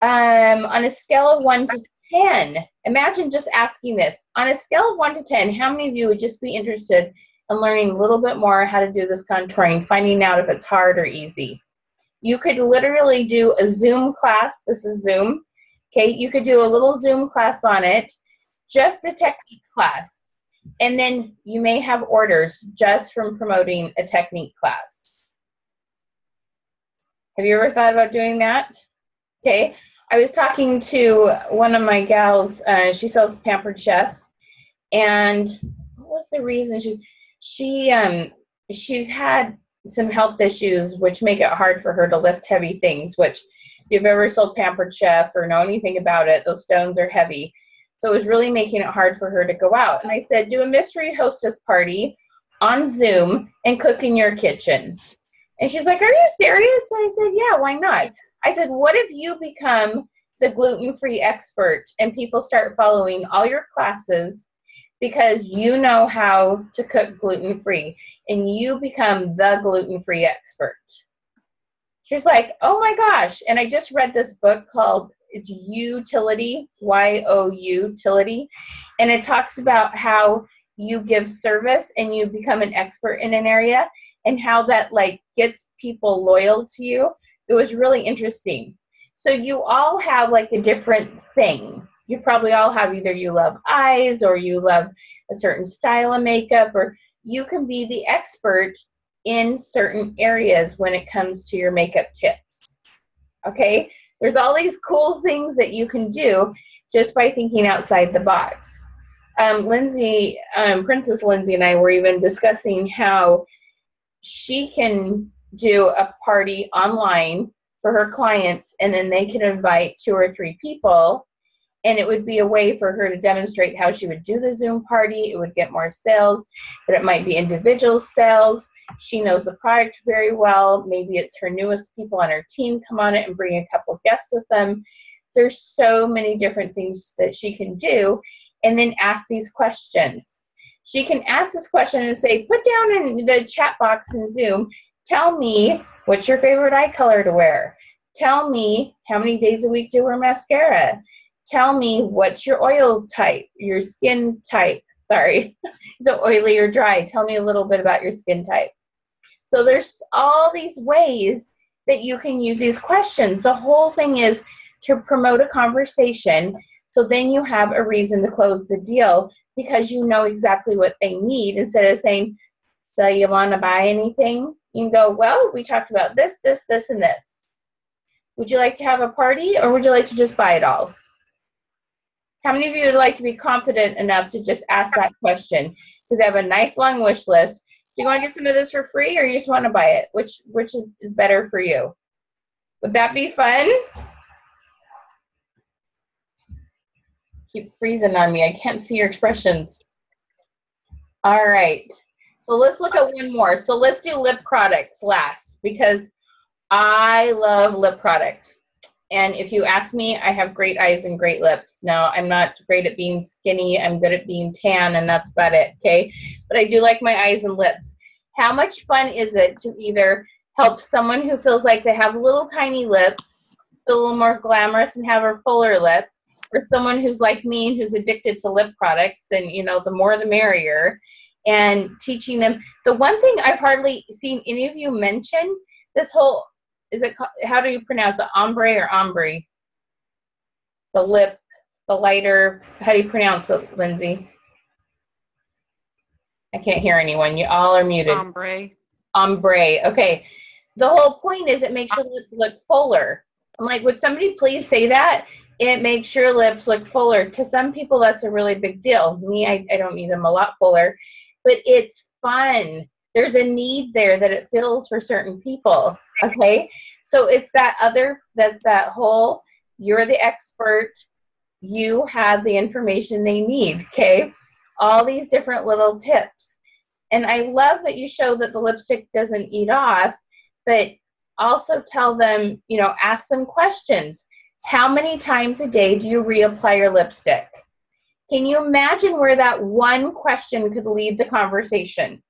On a scale of 1 to 10, imagine just asking this. On a scale of 1 to 10, how many of you would just be interested and learning a little bit more how to do this contouring, finding out if it's hard or easy? You could literally do a Zoom class. This is Zoom. Okay, you could do a little Zoom class on it, just a technique class. And then you may have orders just from promoting a technique class. Have you ever thought about doing that? Okay, I was talking to one of my gals. She sells Pampered Chef. And what was the reason? She's had some health issues which make it hard for her to lift heavy things, which if you've ever sold Pampered Chef or know anything about it, those stones are heavy. So it was really making it hard for her to go out. And I said, do a mystery hostess party on Zoom and cook in your kitchen. And she's like, are you serious? And I said, yeah, why not? I said, what if you become the gluten-free expert and people start following all your classes because you know how to cook gluten-free, and you become the gluten-free expert? She's like, oh my gosh. And I just read this book called, it's Utility, Y-O-U-Tility. And it talks about how you give service and you become an expert in an area, and how that like gets people loyal to you. It was really interesting. So you all have like a different thing. You probably all have, either you love eyes, or you love a certain style of makeup, or you can be the expert in certain areas when it comes to your makeup tips. Okay? There's all these cool things that you can do just by thinking outside the box. Princess Lindsay and I were even discussing how she can do a party online for her clients, and then they can invite 2 or 3 people, and it would be a way for her to demonstrate how she would do the Zoom party. It would get more sales, but it might be individual sales. She knows the product very well. Maybe it's her newest people on her team come on it and bring a couple guests with them. There's so many different things that she can do, and then ask these questions. She can ask this question and say, put down in the chat box in Zoom, tell me what's your favorite eye color to wear. Tell me how many days a week do you wear mascara. Tell me what's your oil type, your skin type. Sorry, is it oily or dry? Tell me a little bit about your skin type. So there's all these ways that you can use these questions. The whole thing is to promote a conversation, so then you have a reason to close the deal, because you know exactly what they need. Instead of saying, so you want to buy anything? You can go, well, we talked about this, this, this, and this. Would you like to have a party, or would you like to just buy it all? How many of you would like to be confident enough to just ask that question? Because I have a nice long wish list. So you want to get some of this for free, or you just want to buy it? Which is better for you? Would that be fun? Keep freezing on me. I can't see your expressions. All right. So let's look at one more. So let's do lip products last, because I love lip product. And if you ask me, I have great eyes and great lips. Now, I'm not great at being skinny. I'm good at being tan, and that's about it, okay? But I do like my eyes and lips. How much fun is it to either help someone who feels like they have little tiny lips feel a little more glamorous and have a fuller lip, or someone who's like me and who's addicted to lip products, and, you know, the more the merrier, and teaching them. The one thing I've hardly seen any of you mention, this whole, how do you pronounce it, ombre or ombre? The lip, the lighter, how do you pronounce it, Lindsay? I can't hear anyone. You all are muted. Ombre. Ombre, okay. The whole point is it makes your lip look fuller. I'm like, would somebody please say that? It makes your lips look fuller. To some people, that's a really big deal. Me, I don't need them a lot fuller, but it's fun. There's a need there that it fills for certain people, okay? So it's that's that whole, you're the expert, you have the information they need, okay? All these different little tips. And I love that you show that the lipstick doesn't eat off, but also tell them, you know, ask them questions. How many times a day do you reapply your lipstick? Can you imagine where that one question could lead the conversation?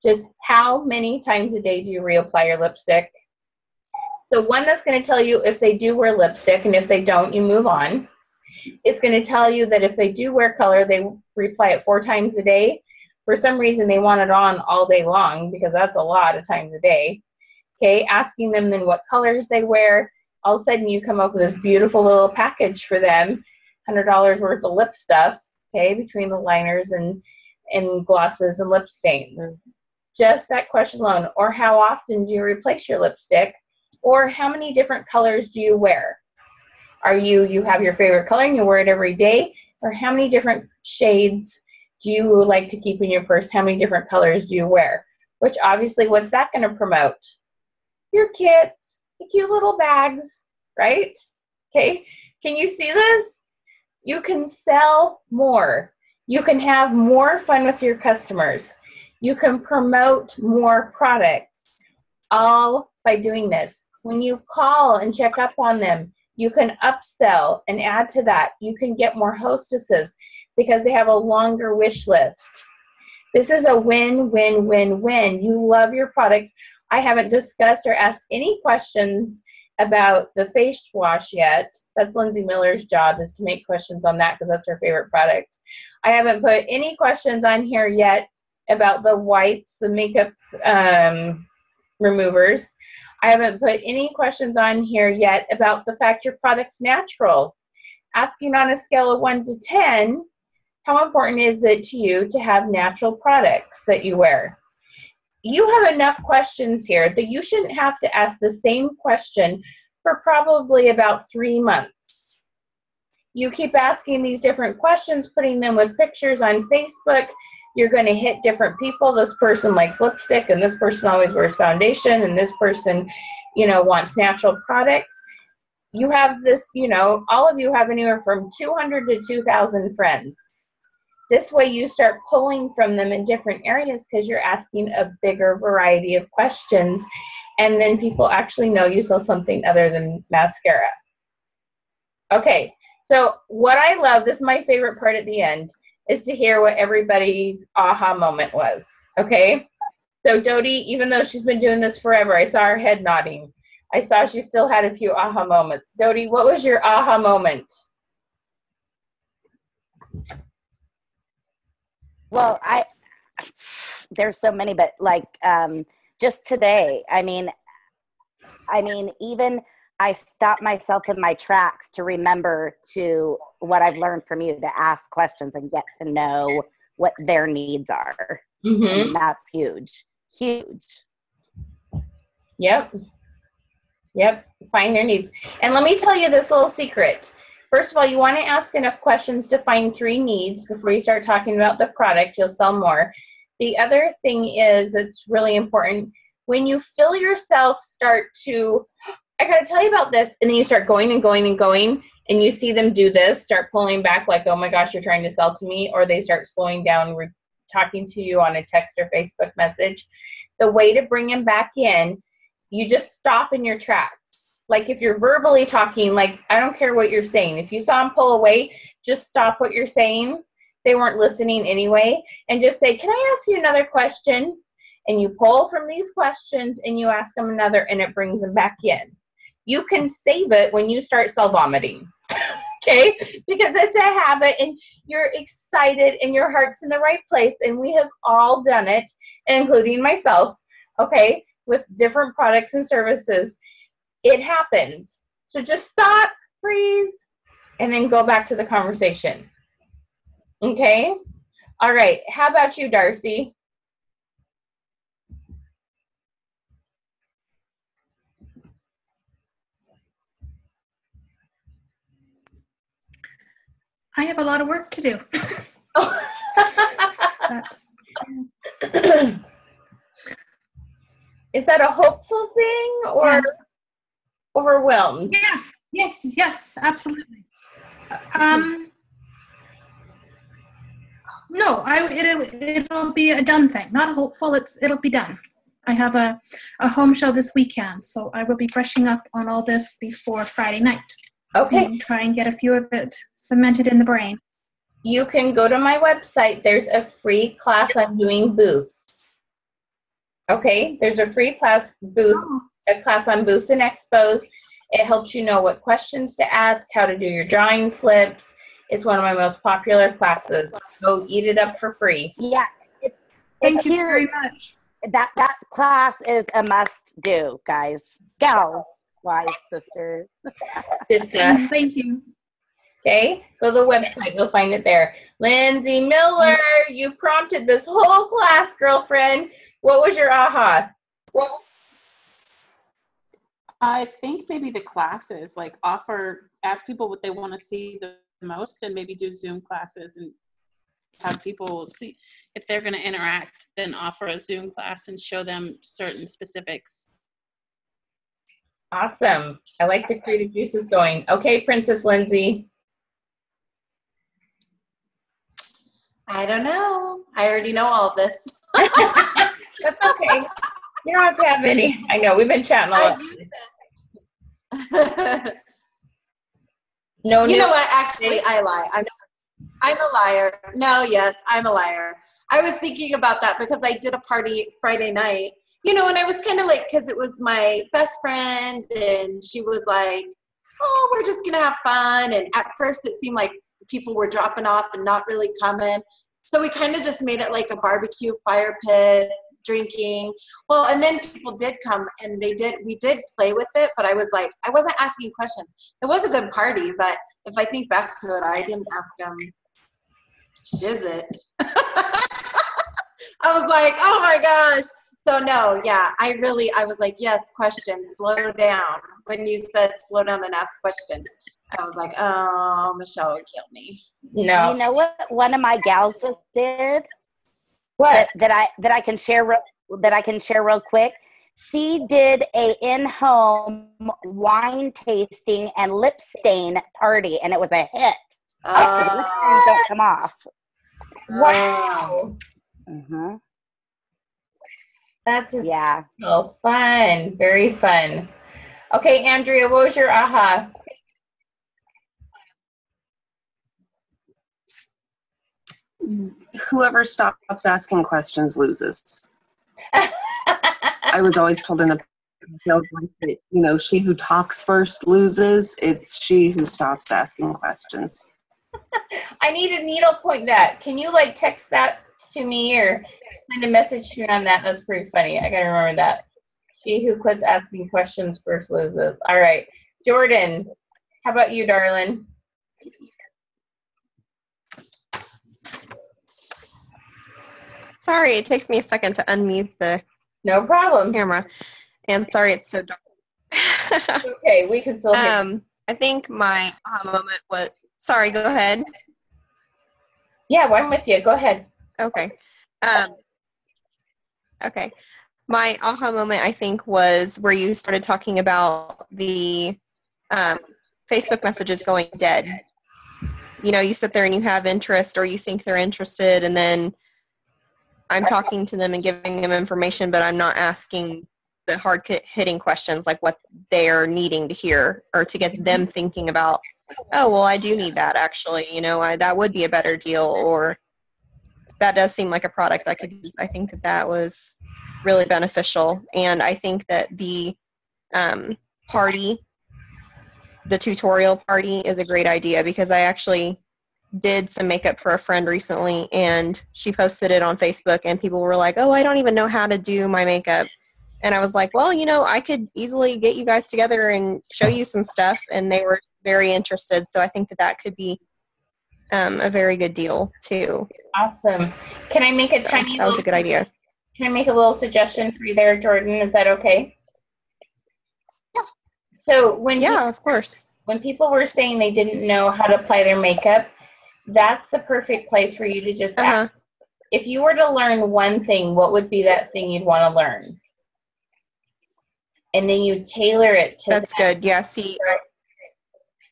Just how many times a day do you reapply your lipstick? The one that's going to tell you if they do wear lipstick, and if they don't, you move on. It's going to tell you that if they do wear color, they reapply it 4 times a day. For some reason, they want it on all day long, because that's a lot of times a day. Okay, asking them then what colors they wear. All of a sudden, you come up with this beautiful little package for them, $100 worth of lip stuff, okay, between the liners and glosses and lip stains. Mm-hmm. Just that question alone. Or how often do you replace your lipstick? Or how many different colors do you wear? Are you have your favorite color and you wear it every day? Or how many different shades do you like to keep in your purse? How many different colors do you wear? Which obviously, what's that going to promote? Your kits, the cute little bags, right? Okay, can you see this? You can sell more. You can have more fun with your customers. You can promote more products, all by doing this. When you call and check up on them, you can upsell and add to that. You can get more hostesses because they have a longer wish list. This is a win, win, win, win. You love your products. I haven't discussed or asked any questions about the face wash yet. That's Lindsay Miller's job, is to make questions on that, because that's her favorite product. I haven't put any questions on here yet about the wipes, the makeup removers. I haven't put any questions on here yet about the fact your product's natural. Asking on a scale of 1 to 10, how important is it to you to have natural products that you wear? You have enough questions here that you shouldn't have to ask the same question for probably about 3 months. You keep asking these different questions, putting them with pictures on Facebook. You're going to hit different people. This person likes lipstick, and this person always wears foundation, and this person, you know, wants natural products. You have this, you know, all of you have anywhere from 200 to 2,000 friends. This way you start pulling from them in different areas because you're asking a bigger variety of questions, and then people actually know you sell something other than mascara. Okay, so what I love, this is my favorite part at the end, is to hear what everybody's aha moment was, okay? So Dodie, even though she's been doing this forever, I saw her head nodding. I saw she still had a few aha moments. Dodie, what was your aha moment? Well, there's so many, but like just today, I mean, even I stopped myself in my tracks to remember to what I've learned from you, to ask questions and get to know what their needs are. Mm-hmm. And that's huge, huge. Yep. Yep, find their needs. And let me tell you this little secret. First of all, you want to ask enough questions to find 3 needs before you start talking about the product. You'll sell more. The other thing is that's really important. When you feel yourself start to, I got to tell you about this, and then you start going and going and going, and you see them do this, start pulling back like, oh my gosh, you're trying to sell to me, or they start slowing down, talking to you on a text or Facebook message. The way to bring them back in, you just stop in your tracks. Like if you're verbally talking, like I don't care what you're saying. If you saw them pull away, just stop what you're saying. They weren't listening anyway. And just say, can I ask you another question? And you pull from these questions and you ask them another, and it brings them back in. You can save it when you start vomiting, okay? Because it's a habit and you're excited and your heart's in the right place. And we have all done it, including myself, okay, with different products and services. It happens. So just stop, freeze, and then go back to the conversation. Okay? All right. How about you, Darcy? I have a lot of work to do. That's... Is that a hopeful thing or overwhelmed? Yes, absolutely. No, it'll be a done thing. Not a hopeful. It'll be done. I have a home show this weekend, so I will be brushing up on all this before Friday night. Okay. And try and get a few of it cemented in the brain. You can go to my website. There's a free class on doing booths. Okay, there's a free class on booths and expos. It helps you know what questions to ask, how to do your drawing slips. It's one of my most popular classes. Go eat it up for free. Yeah, Thank you very much. That class is a must do, guys, gals, wives, sisters. Sister. Thank you. Okay, go to the website. You'll find it there. Lindsay Miller, you prompted this whole class, girlfriend. What was your aha? Well, I think maybe the classes, like ask people what they want to see the most, and maybe do Zoom classes and have people see if they're going to interact, then offer a Zoom class and show them certain specifics. Awesome. I like the creative juices going. Okay, Princess Lindsay. I don't know. I already know all of this. That's okay. You don't have to have any. I know, we've been chatting a lot. No, you know what? Actually, I lie. I'm a liar. No, yes, I'm a liar. I was thinking about that because I did a party Friday night, and I was kind of like, because it was my best friend, and she was like, oh, we're just going to have fun. And at first it seemed like people were dropping off and not really coming. So we kind of just made it like a barbecue fire pit, drinking. Well, and then people did come and we did play with it, but I was like, I wasn't asking questions. It was a good party, but if I think back to it, I didn't ask them, is it? I was like, oh my gosh. So no, yeah, I was like, yes, questions, slow down. When you said slow down and ask questions, I was like, oh, Michelle would kill me. No. You know what one of my gals just did? What? That I can share real quick. She did a in-home wine tasting and lip stain party, and it was a hit. The lip stains don't come off. Wow. Mm-hmm. That's so fun. Very fun. Okay, Andrea, what was your aha? Whoever stops asking questions loses. I was always told in a sales life that, she who talks first loses. It's she who stops asking questions. I need to needle point that. Can you text that to me or send a message to me on that? That's pretty funny. I gotta remember that. She who quits asking questions first loses. All right. Jordan, how about you, darling? Sorry, it takes me a second to unmute the No problem. camera. And sorry, it's so dark. Okay, we can still hear. I think my aha moment was. Sorry, go ahead. Yeah, well, I'm with you. Go ahead. Okay. Okay. My aha moment, I think, was where you started talking about the Facebook messages going dead. You know, you sit there and you have interest or you think they're interested, and then I'm talking to them and giving them information, but I'm not asking the hard-hitting questions like what they're needing to hear or to get them thinking about, oh, well, I do need that, actually. You know, that would be a better deal, or that does seem like a product I could use. I think that was really beneficial. And I think that the party, the tutorial party, is a great idea, because I actually did some makeup for a friend recently, and she posted it on Facebook, and people were like, oh, I don't even know how to do my makeup. And I was like, well, you know, I could easily get you guys together and show you some stuff. And they were very interested. So I think that could be a very good deal too. Awesome. Can I make a That was a good idea. Can I make a little suggestion for you there, Jordan? Is that okay? Yeah. So when of course. When people were saying they didn't know how to apply their makeup, that's the perfect place for you to just ask. If you were to learn one thing, what would be that thing you'd want to learn? And then you tailor it to That's good. Yeah, see.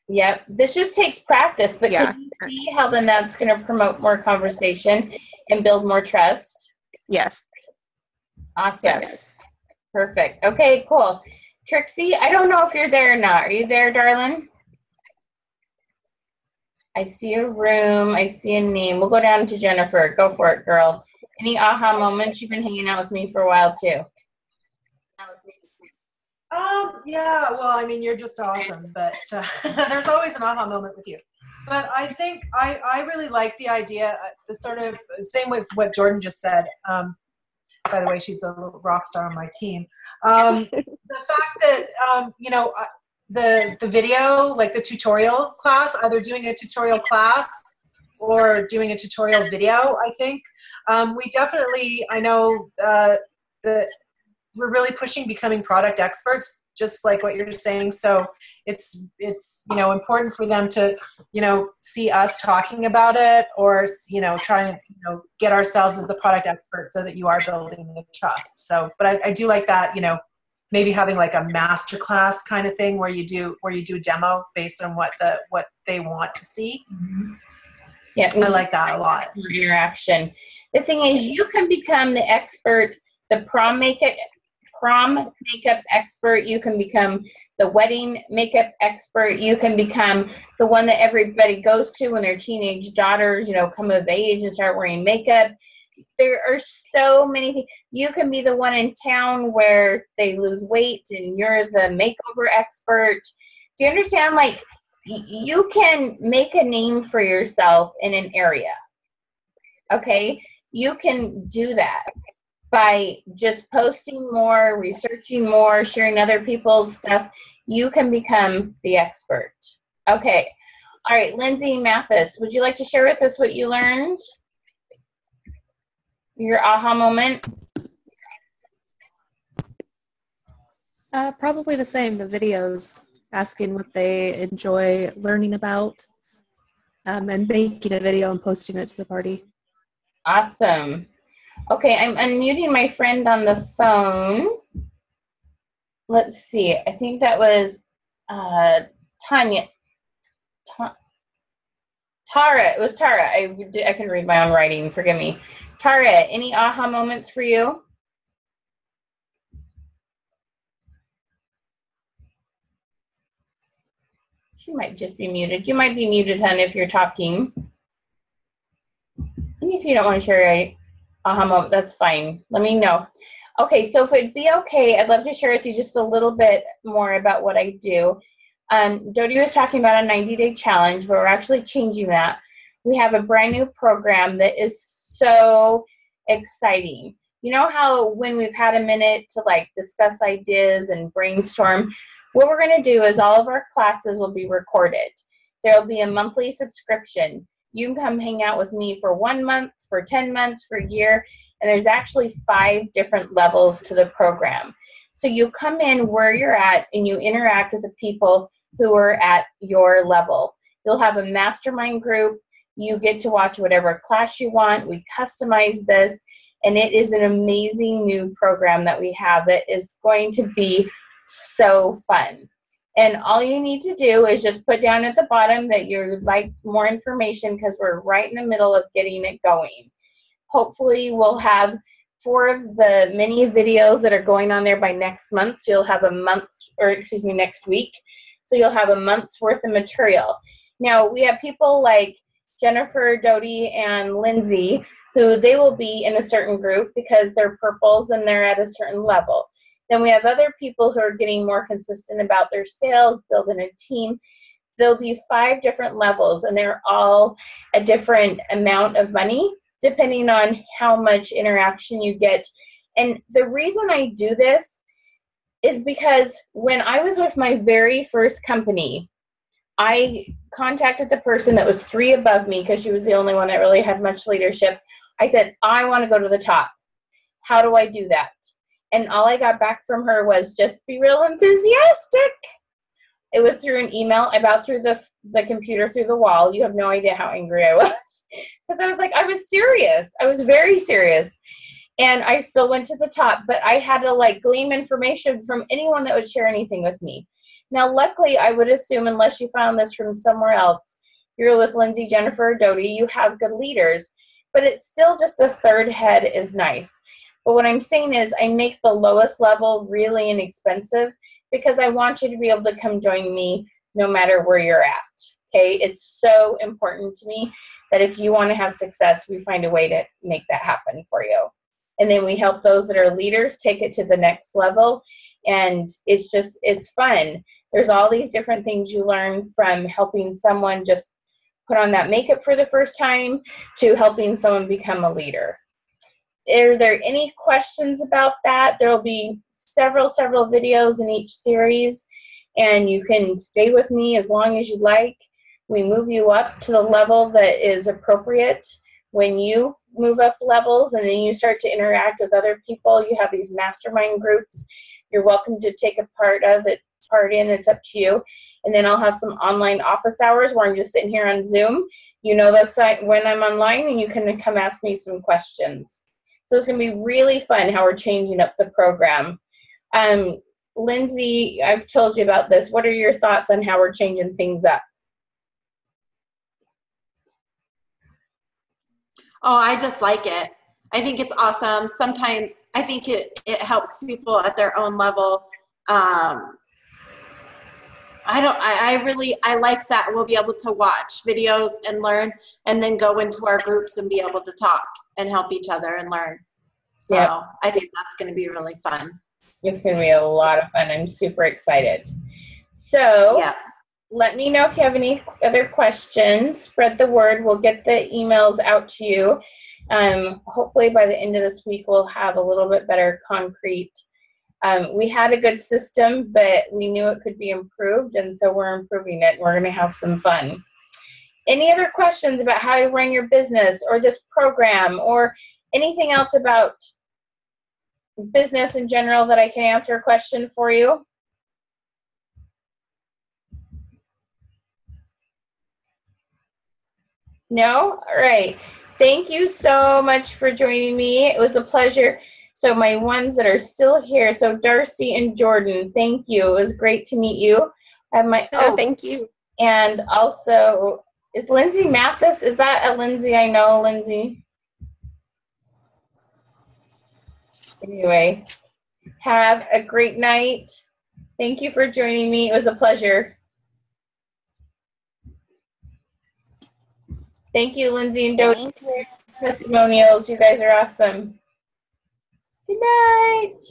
Yep. This just takes practice, but can you see how then that's going to promote more conversation and build more trust? Yes. Awesome. Yes. Perfect. Okay, cool. Trixie, I don't know if you're there or not. Are you there, darling? I see a room. I see a name. We'll go down to Jennifer. Go for it, girl. Any aha moments? You've been hanging out with me for a while, too. Yeah, well, I mean, you're just awesome, but there's always an aha moment with you. But I think I really like the idea, the sort of same with what Jordan just said. By the way, she's a little rock star on my team. The fact that, you know, the video, like the tutorial class, either doing a tutorial class or doing a tutorial video, I think. We definitely, I know that we're really pushing becoming product experts, just like what you're saying. So it's you know, important for them to, you know, see us talking about it, or, you know, try and, you know, get ourselves as the product expert so that you are building the trust. So, but I do like that, you know, maybe having like a master class kind of thing where you do a demo based on what they want to see. Yeah, I like that a lot. Interaction. The thing is, you can become the expert, the prom makeup expert. You can become the wedding makeup expert. You can become the one that everybody goes to when their teenage daughters, you know, come of age and start wearing makeup. There are so many things. You can be the one in town where they lose weight and you're the makeover expert. Do you understand? Like, you can make a name for yourself in an area. Okay? You can do that by just posting more, researching more, sharing other people's stuff. You can become the expert. Okay. All right, Lindsay Mathis, would you like to share with us what you learned? Your aha moment? Probably the same, the videos, asking what they enjoy learning about, and making a video and posting it to the party. Awesome. Okay, I'm unmuting my friend on the phone. Let's see. I think that was Tanya. Tara. It was Tara. I can read my own writing. Forgive me. Tara, any aha moments for you? She might just be muted. You might be muted, hon, if you're talking. And if you don't want to share a aha moment, that's fine. Let me know. Okay, so if it'd be okay, I'd love to share with you just a little bit more about what I do. Dodie was talking about a 90-day challenge, but we're actually changing that. We have a brand new program that is so exciting. You know how when we've had a minute to like discuss ideas and brainstorm, what we're going to do is all of our classes will be recorded. There will be a monthly subscription. You can come hang out with me for 1 month, for 10 months, for a year, and there's actually 5 different levels to the program. So you come in where you're at and you interact with the people who are at your level. You'll have a mastermind group. You get to watch whatever class you want. We customize this, and it is an amazing new program that we have that is going to be so fun. And all you need to do is just put down at the bottom that you'd like more information, because we're right in the middle of getting it going. Hopefully we'll have 4 of the mini videos that are going on there by next month. So you'll have next week. So you'll have a month's worth of material. Now we have people like Jennifer, Dodie, and Lindsay, who they will be in a certain group because they're purples and they're at a certain level. Then we have other people who are getting more consistent about their sales, building a team. There'll be 5 different levels, and they're all a different amount of money depending on how much interaction you get. And the reason I do this is because when I was with my very first company, I contacted the person that was 3 above me because she was the only one that really had much leadership. I said, I want to go to the top. How do I do that? And all I got back from her was, just be real enthusiastic. It was through an email. I about threw the computer through the wall. You have no idea how angry I was. Because I was like, I was serious. I was very serious. And I still went to the top. But I had to glean information from anyone that would share anything with me. Now, luckily, I would assume, unless you found this from somewhere else, you're with Lindsay, Jennifer, or Dodie, you have good leaders. But it's still just a third head is nice. But what I'm saying is I make the lowest level really inexpensive because I want you to be able to come join me no matter where you're at. Okay, it's so important to me that if you want to have success, we find a way to make that happen for you. And then we help those that are leaders take it to the next level. And it's fun. There's all these different things you learn from helping someone just put on that makeup for the first time to helping someone become a leader. Are there any questions about that? There will be several videos in each series, and you can stay with me as long as you like. We move you up to the level that is appropriate. When you move up levels and then you start to interact with other people, you have these mastermind groups. You're welcome to take a part in. It's up to you. And then I'll have some online office hours where I'm just sitting here on Zoom. You know that's when I'm online, and you can come ask me some questions. So it's going to be really fun how we're changing up the program. Lindsay, I've told you about this. What are your thoughts on how we're changing things up? Oh, I just like it. I think it's awesome. Sometimes I think it helps people at their own level. I like that we'll be able to watch videos and learn, and then go into our groups and be able to talk and help each other and learn. So yep. I think that's going to be really fun. It's going to be a lot of fun. I'm super excited. So yep. Let me know if you have any other questions. Spread the word. We'll get the emails out to you. Hopefully by the end of this week, we'll have a little bit better concrete. We had a good system, but we knew it could be improved, and so we're improving it. We're going to have some fun. Any other questions about how to run your business or this program or anything else about business in general that I can answer a question for you? No? All right. Thank you so much for joining me. It was a pleasure. So my ones that are still here, so Darcy and Jordan, thank you. It was great to meet you. I have my thank you. And also, is Lindsay Mathis? Is that a Lindsay I know, Lindsay? Anyway, have a great night. Thank you for joining me. It was a pleasure. Thank you, Lindsay and Dodie, for your testimonials. You guys are awesome. Good night.